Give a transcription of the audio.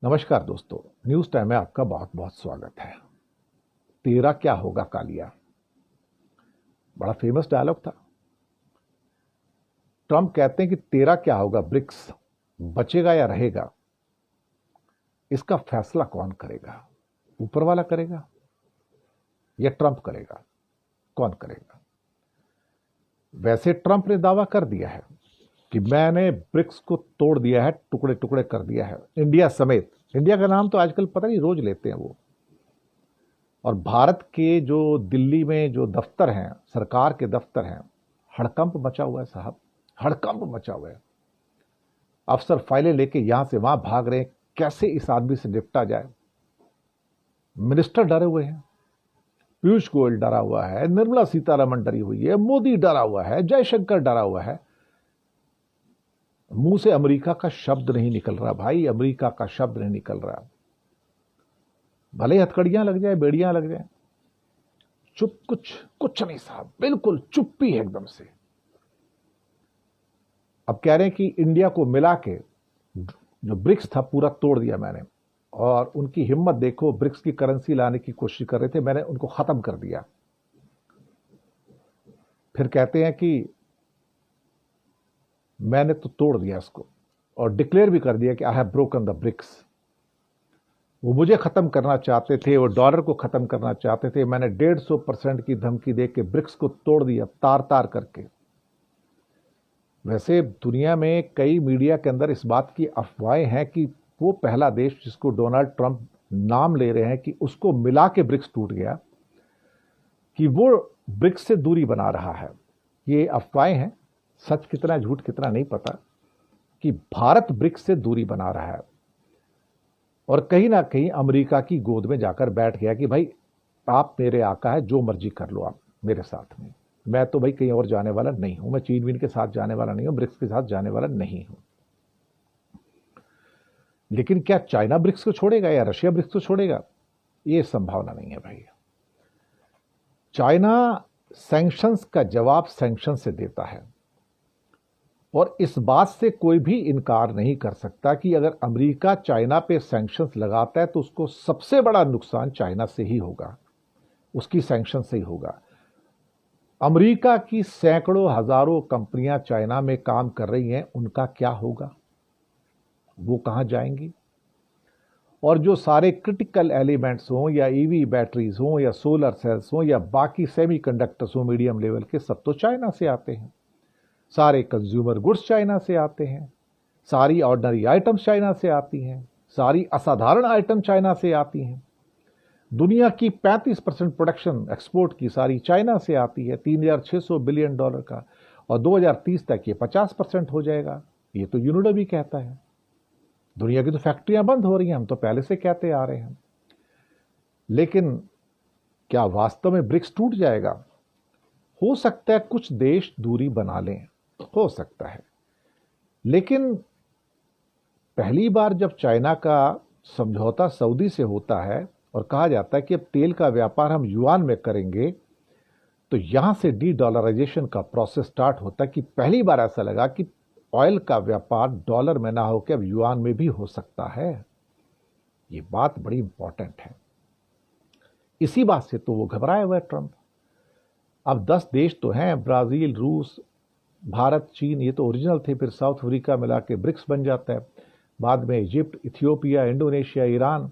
नमस्कार दोस्तों, news time में आपका बहुत बहुत स्वागत है। तेरा क्या होगा कालिया, बड़ा फेमस डायलॉग था। ट्रंप कहते हैं कि तेरा क्या होगा ब्रिक्स, बचेगा या रहेगा, इसका फैसला कौन करेगा? ऊपर वाला करेगा या ट्रंप करेगा? कौन करेगा? वैसे ट्रंप ने दावा कर दिया है कि मैंने ब्रिक्स को तोड़ दिया है, टुकड़े टुकड़े कर दिया है, इंडिया समेत। इंडिया का नाम तो आजकल पता नहीं रोज लेते हैं वो। और भारत के जो दिल्ली में जो दफ्तर हैं, सरकार के दफ्तर हैं, हड़कंप मचा हुआ है साहब, हड़कंप मचा हुआ है। अफसर फाइलें लेके यहां से वहां भाग रहे हैं, कैसे इस आदमी से निपटा जाए। मिनिस्टर डरे हुए हैं, पीयूष गोयल डरा हुआ है, निर्मला सीतारमण डरी हुई है, मोदी डरा हुआ है, जयशंकर डरा हुआ है। मुंह से अमेरिका का शब्द नहीं निकल रहा भाई, अमेरिका का शब्द नहीं निकल रहा। भले हथकड़ियां लग जाए, बेड़ियां लग जाए, चुप, कुछ नहीं साहब, बिल्कुल चुप्पी है एकदम से। अब कह रहे हैं कि इंडिया को मिला के जो ब्रिक्स था पूरा तोड़ दिया मैंने, और उनकी हिम्मत देखो, ब्रिक्स की करेंसी लाने की कोशिश कर रहे थे, मैंने उनको खत्म कर दिया। फिर कहते हैं कि मैंने तो तोड़ दिया इसको, और डिक्लेयर भी कर दिया कि I have broken the bricks. वो मुझे खत्म करना चाहते थे, वो डॉलर को खत्म करना चाहते थे, मैंने 150% की धमकी दे के ब्रिक्स को तोड़ दिया, तार तार करके। वैसे दुनिया में कई मीडिया के अंदर इस बात की अफवाहें हैं कि वो पहला देश जिसको डोनाल्ड ट्रंप नाम ले रहे हैं कि उसको मिला के ब्रिक्स टूट गया, कि वो ब्रिक्स से दूरी बना रहा है। ये अफवाहें हैं, सच कितना झूठ कितना नहीं पता, कि भारत ब्रिक्स से दूरी बना रहा है और कहीं ना कहीं अमेरिका की गोद में जाकर बैठ गया कि भाई आप मेरे आका है, जो मर्जी कर लो आप मेरे साथ में, मैं तो भाई कहीं और जाने वाला नहीं हूं, मैं चीन वीन के साथ जाने वाला नहीं हूं, ब्रिक्स के साथ जाने वाला नहीं हूं। लेकिन क्या चाइना ब्रिक्स को छोड़ेगा या रशिया ब्रिक्स को छोड़ेगा? ये संभावना नहीं है भाई। चाइना सैंक्शंस का जवाब सैंक्शन से देता है, और इस बात से कोई भी इनकार नहीं कर सकता कि अगर अमेरिका चाइना पे सैंक्शंस लगाता है तो उसको सबसे बड़ा नुकसान चाइना से ही होगा, उसकी सैंक्शन से ही होगा। अमेरिका की सैकड़ों हजारों कंपनियां चाइना में काम कर रही हैं, उनका क्या होगा? वो कहां जाएंगी? और जो सारे क्रिटिकल एलिमेंट्स हों, या ईवी बैटरीज हों, या सोलर सेल्स हों, या बाकी सेमीकंडक्टर्स हों मीडियम लेवल के, सब तो चाइना से आते हैं। सारे कंज्यूमर गुड्स चाइना से आते हैं, सारी ऑर्डिनरी आइटम्स चाइना से आती हैं, सारी असाधारण आइटम चाइना से आती हैं। दुनिया की 35% प्रोडक्शन एक्सपोर्ट की सारी चाइना से आती है, $3,600 बिलियन का, और 2030 तक ये 50% हो जाएगा। ये तो यूनिडो भी कहता है। दुनिया की तो फैक्ट्रियां बंद हो रही हैं, हम तो पहले से कहते आ रहे हैं। लेकिन क्या वास्तव में ब्रिक्स टूट जाएगा? हो सकता है कुछ देश दूरी बना लें, हो सकता है, लेकिन पहली बार जब चाइना का समझौता सऊदी से होता है और कहा जाता है कि अब तेल का व्यापार हम युआन में करेंगे, तो यहां से डी डॉलराइजेशन का प्रोसेस स्टार्ट होता है। कि पहली बार ऐसा लगा कि ऑयल का व्यापार डॉलर में ना होकर अब युआन में भी हो सकता है। ये बात बड़ी इंपॉर्टेंट है। इसी बात से तो वो घबराए हुए ट्रंप। अब 10 देश तो हैं, ब्राजील, रूस, भारत, चीन, ये तो ओरिजिनल थे, फिर साउथ अफ्रीका मिला के ब्रिक्स बन जाता है। बाद में इजिप्ट, इथियोपिया, इंडोनेशिया, ईरान,